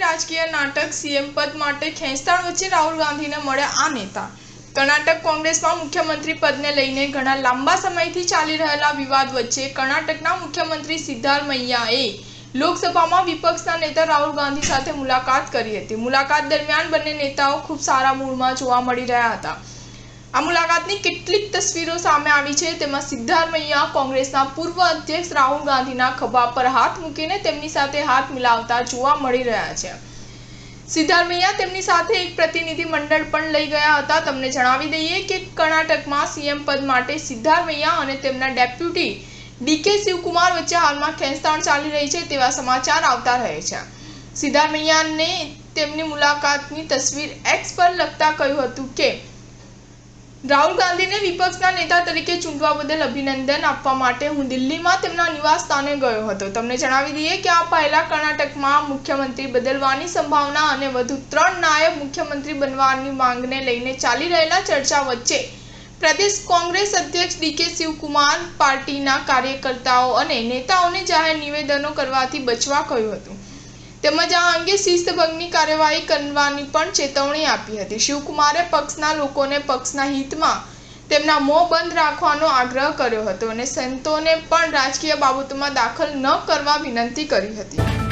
રાજકીય નાટક સીએમ પદ માટે ખેંચતાણ વચ્ચે રાહુલ ગાંધીને મળ્યા આ નેતા। કર્ણાટક કોંગ્રેસમાં મુખ્યમંત્રી પદને લઈને ઘણા લાંબા સમયથી ચાલી રહેલા વિવાદ વચ્ચે કર્ણાટકના મુખ્યમંત્રી સિદ્ધારમૈયાએ લોકસભામાં વિપક્ષના નેતા રાહુલ ગાંધી સાથે મુલાકાત કરી હતી। મુલાકાત દરમિયાન બંને નેતાઓ ખૂબ સારા મૂડમાં જોવા મળી રહ્યા હતા। આ મુલાકાતની કેટલીક તસવીરો સામે આવી છે। તેમાં સિદ્ધારમૈયા કોંગ્રેસના પૂર્વ અધ્યક્ષ રાહુલ ગાંધીના ખભા પર હાથ મૂકીને તેમની સાથે હાથ મિલાવતા જોવા મળી રહ્યા છે। સિદ્ધારમૈયા તેમની સાથે એક પ્રતિનિધિ મંડળ પણ લઈ ગયા હતા। તમને જણાવી દઈએ કે કર્ણાટકમાં સીએમ પદ માટે સિદ્ધારમૈયા અને તેમના ડેપ્યુટી ડીકે શિવકુમાર વચ્ચે હાલમાં ખેંચતાણ ચાલી રહી છે તેવા સમાચાર આવતા રહે છે। સિદ્ધારમૈયાને તેમની મુલાકાતની તસવીર એક્સ પર લખતા કહ્યું હતું કે રાહુલ ગાંધીને વિપક્ષના નેતા તરીકે ચૂંટવા બદલ અભિનંદન આપવા માટે હું દિલ્હીમાં તેમના નિવાસ સ્થાને ગયો હતો। તમને જણાવી દઈએ કે આ પહેલા કર્ણાટકમાં મુખ્યમંત્રી બદલવાની સંભાવના અને વધુ 3 નાયબ મુખ્યમંત્રી બનવાની માંગને લઈને ચાલી રહેલા ચર્ચા વચ્ચે પ્રદેશ કોંગ્રેસ અધ્યક્ષ ડીકે શિવકુમાર પાર્ટીના કાર્યકર્તાઓ અને નેતાઓને જાહેર નિવેદનો કરવાથી બચવા કહ્યું હતું તેમજ આ અંગે શિસ્તભંગની કાર્યવાહી કરવાની પણ ચેતવણી આપી હતી। શિવકુમારે પક્ષના લોકોને પક્ષના હિતમાં તેમના મોં બંધ રાખવાનો આગ્રહ કર્યો હતો અને સંતોને પણ રાજકીય બાબતોમાં દાખલ ન કરવા વિનંતી કરી હતી।